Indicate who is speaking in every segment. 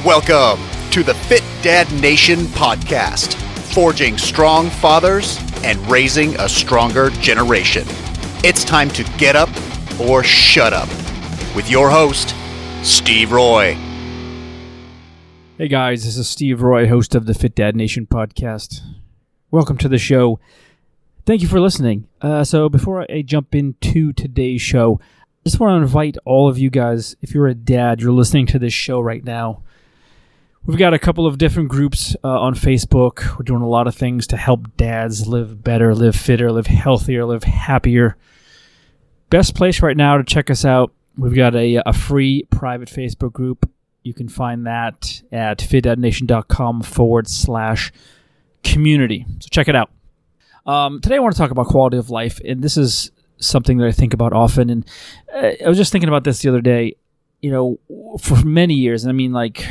Speaker 1: Welcome to the Fit Dad Nation podcast, forging strong fathers and raising a stronger generation. It's time to get up or shut up with your host, Steve Roy.
Speaker 2: Hey guys, this is Steve Roy, host of the Fit Dad Nation podcast. Welcome to the show. Thank you for listening. So before I jump into today's show, I just want to invite all of you guys, if you're a dad, you're listening to this show right now. We've got a couple of different groups on Facebook. We're doing a lot of things to help dads live better, live fitter, live healthier, live happier. Best place right now to check us out, we've got a free private Facebook group. You can find that at fitdadnation.com/community. So check it out. Today I want to talk about quality of life, and this is something that I think about often. And I was just thinking about this the other day. You know, for many years, and I mean like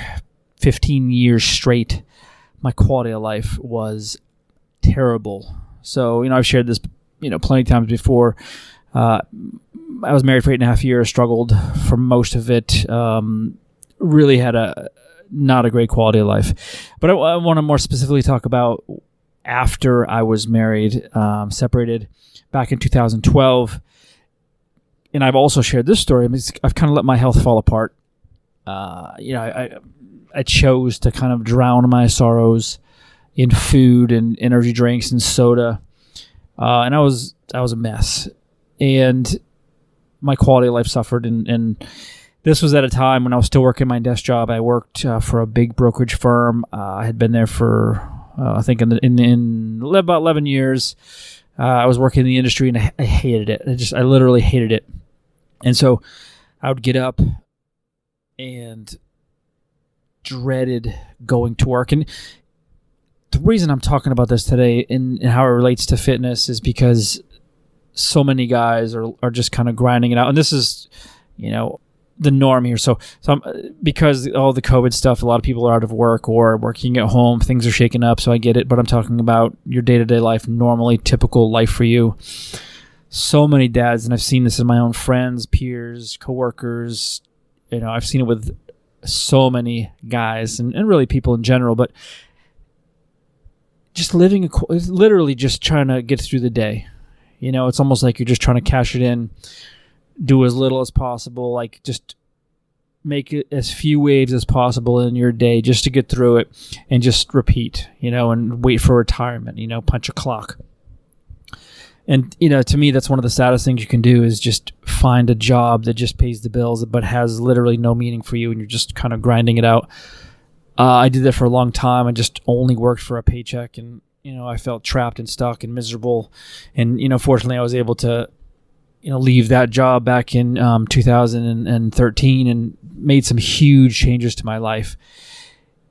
Speaker 2: 15 years straight, my quality of life was terrible. So, I've shared this, plenty of times before. I was married for 8.5 years, struggled for most of it, really had not a great quality of life. But I want to more specifically talk about after I was married, separated back in 2012. And I've also shared this story. I've kind of let my health fall apart. I chose to kind of drown my sorrows in food and energy drinks and soda. And I was a mess. And my quality of life suffered. And this was at a time when I was still working my desk job. I worked for a big brokerage firm. I had been there for, I think, in about 11 years. I was working in the industry, and I hated it. I literally hated it. And so I would get up and dreaded going to work. And the reason I'm talking about this today and how it relates to fitness is because so many guys are just kind of grinding it out. And this is, the norm here. So because all the COVID stuff, a lot of people are out of work or working at home. Things are shaking up, so I get it. But I'm talking about your day-to-day life, normally typical life for you. So many dads, and I've seen this in my own friends, peers, coworkers. I've seen it with so many guys and really people in general, but just literally just trying to get through the day. It's almost like you're just trying to cash it in, do as little as possible, like just make it as few waves as possible in your day just to get through it and just repeat, and wait for retirement, punch a clock. And, to me, that's one of the saddest things you can do is just find a job that just pays the bills but has literally no meaning for you, and you're just kind of grinding it out. I did that for a long time. I just only worked for a paycheck, and, I felt trapped and stuck and miserable. And, fortunately, I was able to, leave that job back in 2013 and made some huge changes to my life.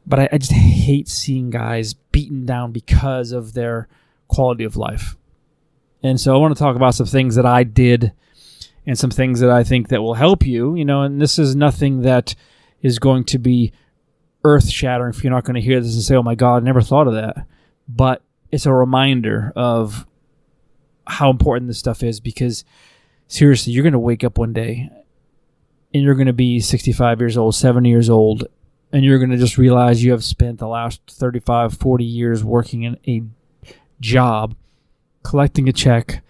Speaker 2: But I just hate seeing guys beaten down because of their quality of life. And so I want to talk about some things that I did and some things that I think that will help you, and this is nothing that is going to be earth-shattering if you're not going to hear this and say, oh my God, I never thought of that. But it's a reminder of how important this stuff is, because seriously, you're going to wake up one day and you're going to be 65 years old, 70 years old, and you're going to just realize you have spent the last 35, 40 years working in a job, collecting a check,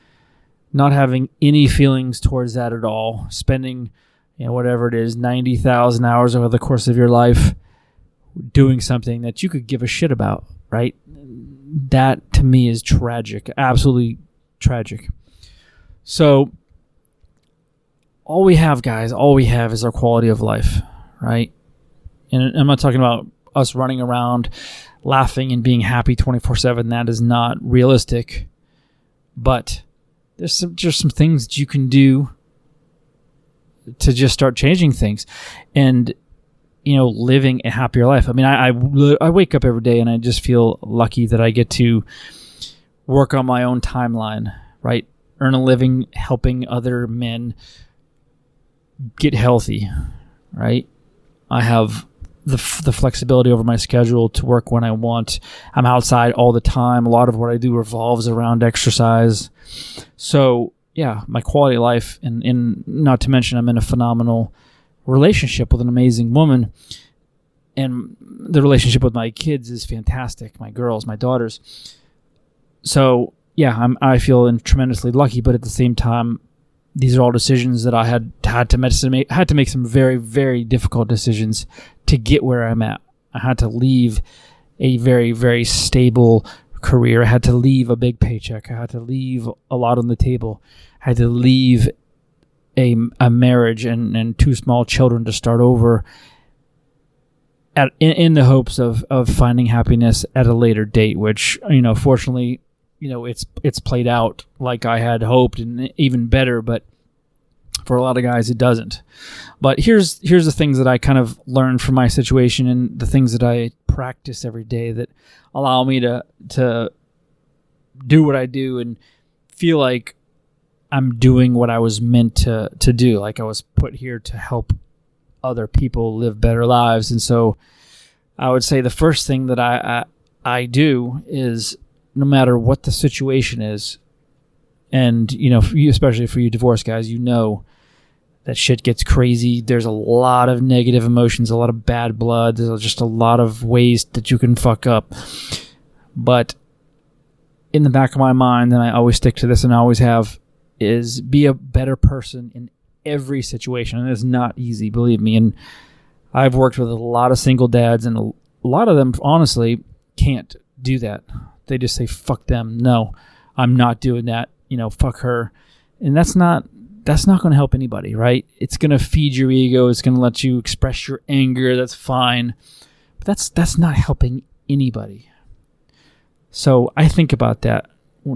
Speaker 2: not having any feelings towards that at all, spending, whatever it is, 90,000 hours over the course of your life doing something that you could give a shit about, right? That, to me, is tragic, absolutely tragic. So all we have, guys, is our quality of life, right? And I'm not talking about us running around laughing and being happy 24/7. That is not realistic. But there's just some things that you can do to just start changing things and, living a happier life. I mean, I wake up every day and I just feel lucky that I get to work on my own timeline, right? Earn a living helping other men get healthy, right? I have the flexibility over my schedule to work when I want. I'm outside all the time. A lot of what I do revolves around exercise. So, yeah, my quality of life, and not to mention I'm in a phenomenal relationship with an amazing woman. and the relationship with my kids is fantastic. My girls, my daughters. So yeah, I feel tremendously lucky, but at the same time, these are all decisions that I had to make some very, very difficult decisions to get where I'm at. I had to leave a very, very stable career. I had to leave a big paycheck. I had to leave a lot on the table. I had to leave a marriage and 2 small children to start over in the hopes of finding happiness at a later date, which, fortunately, it's played out like I had hoped and even better, but for a lot of guys it doesn't. But here's the things that I kind of learned from my situation and the things that I practice every day that allow me to do what I do and feel like I'm doing what I was meant to do. Like I was put here to help other people live better lives. And so I would say the first thing that I do is, no matter what the situation is, and especially for you divorced guys, that shit gets crazy. There's a lot of negative emotions, a lot of bad blood. There's just a lot of ways that you can fuck up. But in the back of my mind, and I always stick to this and I always have, is be a better person in every situation. And it's not easy, believe me. And I've worked with a lot of single dads, and a lot of them, honestly, can't do that. They just say, fuck them. No, I'm not doing that. Fuck her. And that's not going to help anybody, right? It's going to feed your ego. It's going to let you express your anger. That's fine. But that's not helping anybody. So I think about that.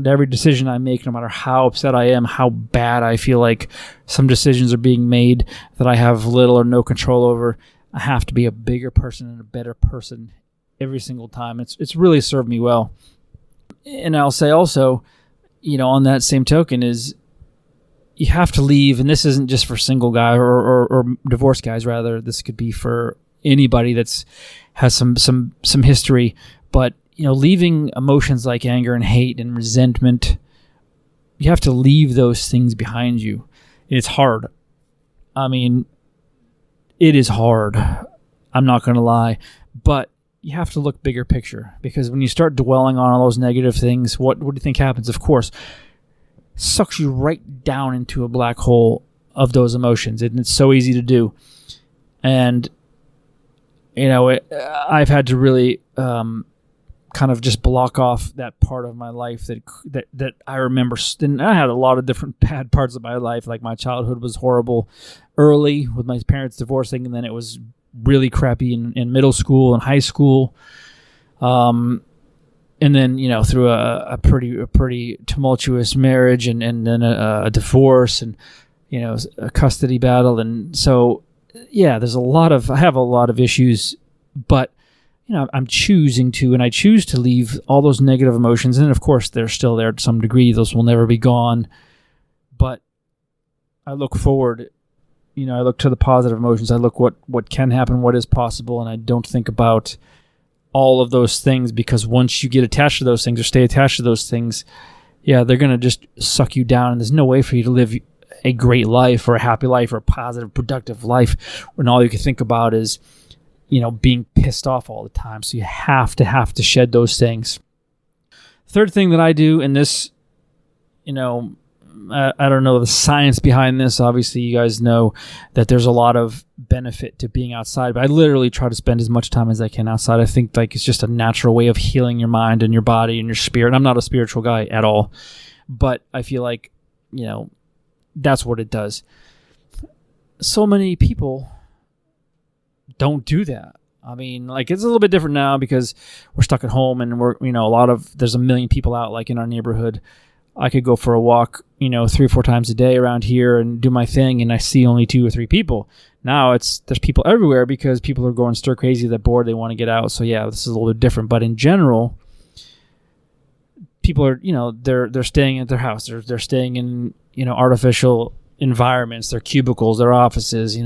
Speaker 2: Every decision I make, no matter how upset I am, how bad I feel like some decisions are being made that I have little or no control over, I have to be a bigger person and a better person every single time. It's really served me well. And I'll say also, on that same token, is you have to leave, and this isn't just for single guys or divorced guys, rather. This could be for anybody has some history. But leaving emotions like anger and hate and resentment, you have to leave those things behind you. It's hard. I mean, it is hard. I'm not going to lie, but you have to look bigger picture, because when you start dwelling on all those negative things, what do you think happens? Of course, sucks you right down into a black hole of those emotions, and it's so easy to do. And I've had to really kind of just block off that part of my life that I remember. And I had a lot of different bad parts of my life. Like my childhood was horrible early with my parents divorcing, and then it was really crappy in middle school and high school. And then, through a pretty tumultuous marriage and then a divorce and, a custody battle. And so, yeah, I have a lot of issues, but, I'm choosing to, and I choose to leave all those negative emotions. And of course, they're still there to some degree. Those will never be gone. But I look forward. I look to the positive emotions. I look what can happen, what is possible, and I don't think about all of those things, because once you get attached to those things or stay attached to those things, yeah, they're going to just suck you down, and there's no way for you to live a great life or a happy life or a positive, productive life when all you can think about is, being pissed off all the time. So you have to shed those things. Third thing that I do, and this, I don't know the science behind this. Obviously, you guys know that there's a lot of benefit to being outside, but I literally try to spend as much time as I can outside. I think it's just a natural way of healing your mind and your body and your spirit. I'm not a spiritual guy at all, but I feel like, that's what it does. So many people don't do that. I mean, it's a little bit different now because we're stuck at home and we're, there's a million people out in our neighborhood. I could go for a walk, 3 or 4 times a day around here and do my thing, and I see only 2 or 3 people. Now there's people everywhere because people are going stir crazy. They're bored. They want to get out. So yeah, this is a little bit different. But in general, people are, they're staying at their house. They're staying in, artificial environments, their cubicles, their offices.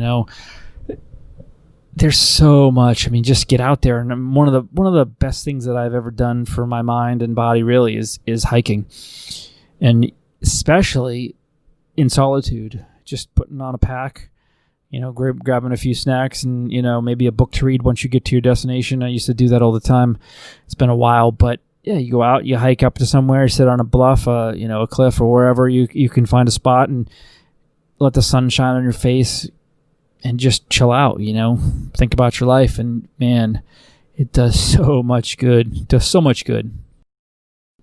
Speaker 2: There's so much. I mean, just get out there. And one of the best things that I've ever done for my mind and body really is hiking. And especially in solitude, just putting on a pack, grabbing a few snacks and, maybe a book to read once you get to your destination. I used to do that all the time. It's been a while, but yeah, you go out, you hike up to somewhere, sit on a bluff, a cliff or wherever you can find a spot and let the sun shine on your face and just chill out, think about your life. And man, it does so much good. It does so much good.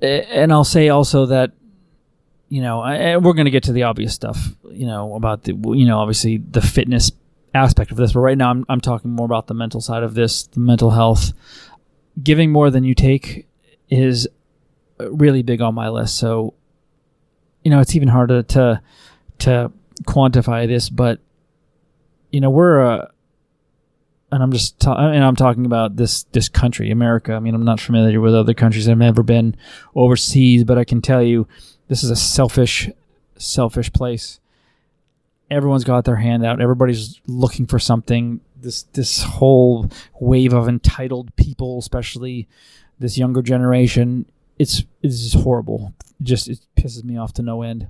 Speaker 2: And I'll say also that, and we're going to get to the obvious stuff, about obviously the fitness aspect of this. But right now I'm talking more about the mental side of this, the mental health. Giving more than you take is really big on my list. So, it's even harder to quantify this, but, we're and I'm talking about this country, America. I mean, I'm not familiar with other countries. I've never been overseas, but I can tell you this is a selfish place. Everyone's got their hand out. Everybody's looking for something. This whole wave of entitled people, especially this younger generation, it's just horrible. It pisses me off to no end.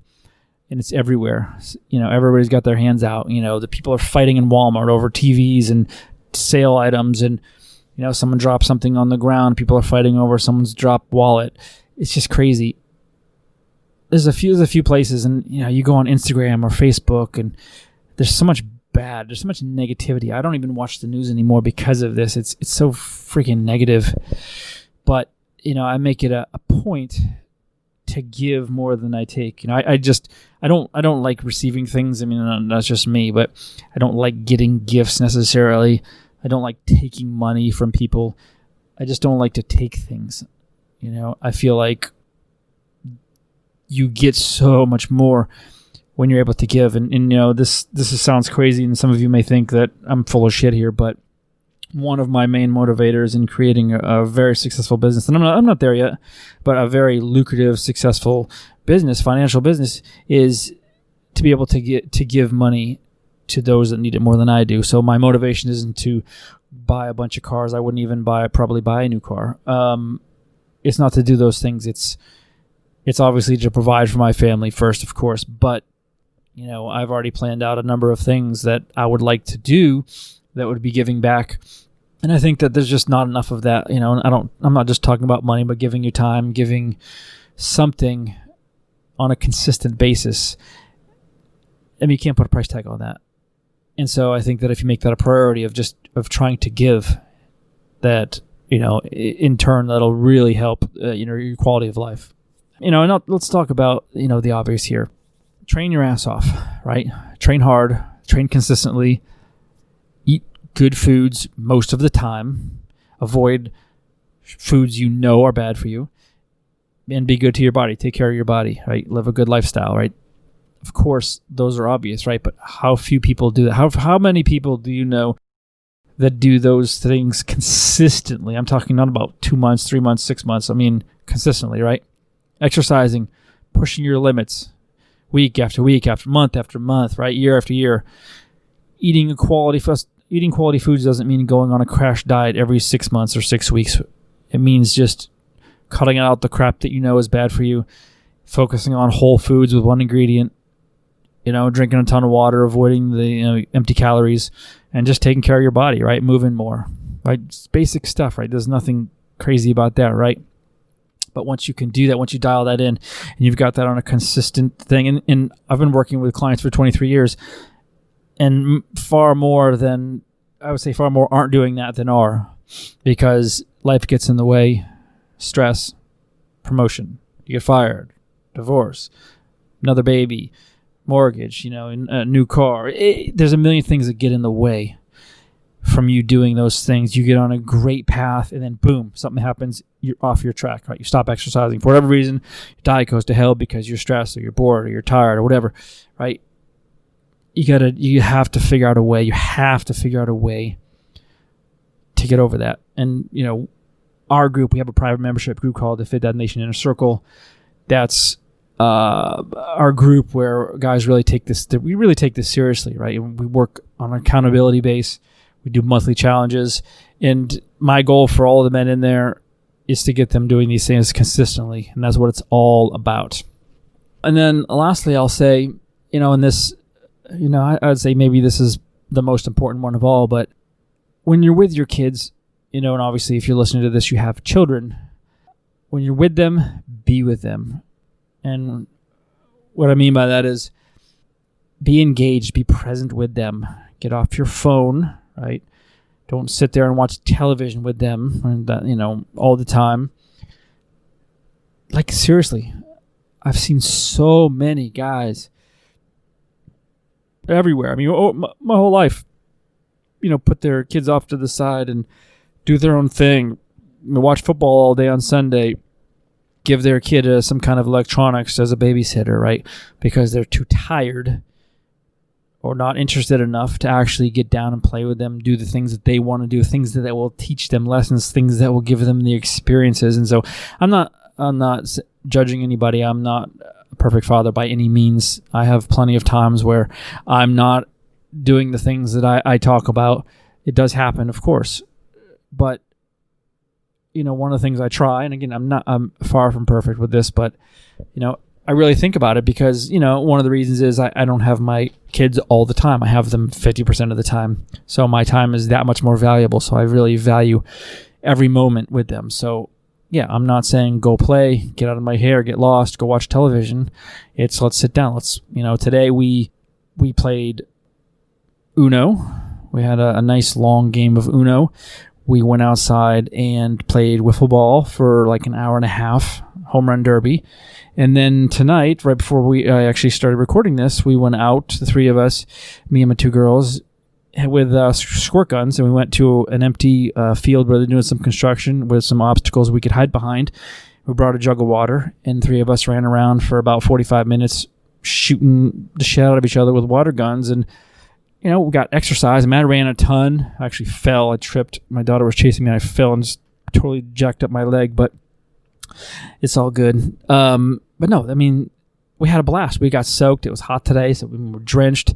Speaker 2: And it's everywhere. Everybody's got their hands out. The people are fighting in Walmart over TVs and sale items, and someone drops something on the ground, people are fighting over someone's dropped wallet. It's just crazy. There's a few places, and you go on Instagram or Facebook, and there's so much there's so much negativity. I don't even watch the news anymore because of this. It's so freaking negative. But I make it a point to give more than I take. I don't like receiving things. I mean, that's just me, but I don't like getting gifts necessarily. I don't like taking money from people. I just don't like to take things. I feel like you get so much more when you're able to give. And this sounds crazy, and some of you may think that I'm full of shit here, but one of my main motivators in creating a very successful business, and I'm not there yet, but a very lucrative, successful business, financial business, is to be able to give money to those that need it more than I do. So my motivation isn't to buy a bunch of cars. I wouldn't even probably buy a new car. It's not to do those things. It's obviously to provide for my family first, of course, but I've already planned out a number of things that I would like to do that would be giving back. And I think that there's just not enough of that. I'm not just talking about money, but giving your time, giving something on a consistent basis. I mean, you can't put a price tag on that. And so I think that if you make that a priority of trying to give, that, in turn, that'll really help, your quality of life. And let's talk about, the obvious here. Train your ass off, right? Train hard, train consistently, eat good foods most of the time, avoid foods are bad for you, and be good to your body. Take care of your body, right? Live a good lifestyle, right? Of course, those are obvious, right? But how few people do that? How many people do you know that do those things consistently? I'm talking not about 2 months, 3 months, 6 months. I mean, consistently, right? Exercising, pushing your limits, week after week, after month, right? Year after year. Eating quality foods doesn't mean going on a crash diet every 6 months or 6 weeks. It means just cutting out the crap that is bad for you, focusing on whole foods with one ingredient, drinking a ton of water, avoiding the empty calories, and just taking care of your body, right? Moving more, right? Just basic stuff, right? There's nothing crazy about that, right? But once you can do that, once you dial that in, and you've got that on a consistent thing, and I've been working with clients for 23 years, and far more aren't doing that than are, because life gets in the way. Stress, promotion, you get fired, divorce, another baby, mortgage, a new car. There's a million things that get in the way from you doing those things. You get on a great path, and then boom, something happens. You're off your track, right? You stop exercising for whatever reason. Your diet goes to hell because you're stressed or you're bored or you're tired or whatever, right? You have to figure out a way. You have to figure out a way to get over that. And, our group, we have a private membership group called the Fit Dad Nation Inner Circle. That's our group where guys really take this. We really take this seriously, right? We work on an accountability base. We do monthly challenges, and my goal for all of the men in there is to get them doing these things consistently, and that's what it's all about. And then lastly, I'll say, in this, I'd say maybe this is the most important one of all. But when you're with your kids, and obviously if you're listening to this, you have children. When you're with them, be with them. And what I mean by that is be engaged, be present with them. Get off your phone, right? Don't sit there and watch television with them, and all the time. Like, seriously, I've seen so many guys everywhere. I mean, my whole life, put their kids off to the side and do their own thing. Watch football all day on Sunday. Give their kid some kind of electronics as a babysitter, right? Because they're too tired or not interested enough to actually get down and play with them, do the things that they want to do, things that will teach them lessons, things that will give them the experiences. And so I'm not judging anybody. I'm not a perfect father by any means. I have plenty of times where I'm not doing the things that I talk about. It does happen, of course. But, one of the things I try, and again, I'm far from perfect with this, but, I really think about it because, one of the reasons is I don't have my kids all the time. I have them 50% of the time. So my time is that much more valuable. So I really value every moment with them. So yeah, I'm not saying go play, get out of my hair, get lost, go watch television. It's let's sit down. Today we played Uno. We had a nice long game of Uno. We went outside and played wiffle ball for like an hour and a half, home run derby. And then tonight, right before I actually started recording this, we went out, the three of us, me and my two girls, with squirt guns, and we went to an empty field where they're doing some construction with some obstacles we could hide behind. We brought a jug of water, and three of us ran around for about 45 minutes shooting the shit out of each other with water guns. And we got exercise. Matt ran a ton. I actually fell. I tripped. My daughter was chasing me, and I fell and just totally jacked up my leg, but it's all good. But no, I mean, we had a blast. We got soaked. It was hot today, so we were drenched,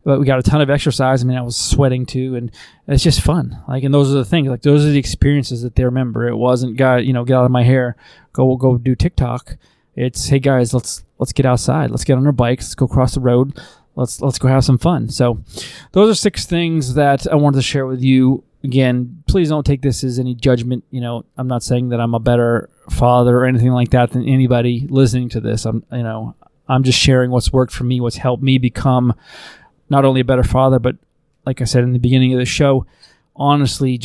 Speaker 2: but we got a ton of exercise. I mean, I was sweating too, and it's just fun. And those are the things. Those are the experiences that they remember. It wasn't, get out of my hair, go do TikTok. It's, hey guys, let's get outside. Let's get on our bikes. Let's go across the road. Let's go have some fun. So those are 6 things that I wanted to share with you. Again, please don't take this as any judgment. I'm not saying that I'm a better father or anything like that than anybody listening to this. I'm just sharing what's worked for me, what's helped me become not only a better father, but like I said in the beginning of the show, honestly,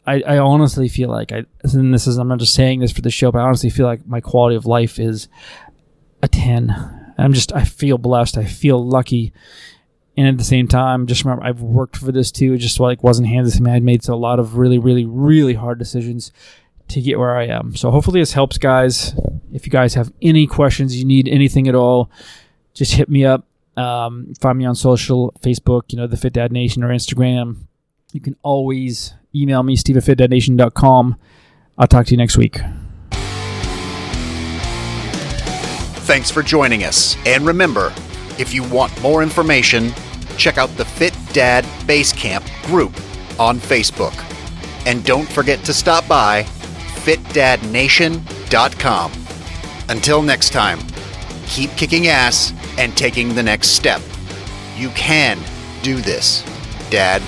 Speaker 2: I honestly feel like I'm not just saying this for the show, but I honestly feel like my quality of life is a 10. I feel blessed. I feel lucky. And at the same time, just remember, I've worked for this too. It just wasn't handed to me. I'd made a lot of really, really, really hard decisions to get where I am. So hopefully this helps, guys. If you guys have any questions, you need anything at all, just hit me up. Find me on social, Facebook, the Fit Dad Nation, or Instagram. You can always email me, steve@fitdadnation.com. I'll talk to you next week.
Speaker 1: Thanks for joining us. And remember, if you want more information, check out the Fit Dad Basecamp group on Facebook. And don't forget to stop by fitdadnation.com. Until next time, keep kicking ass and taking the next step. You can do this, Dad.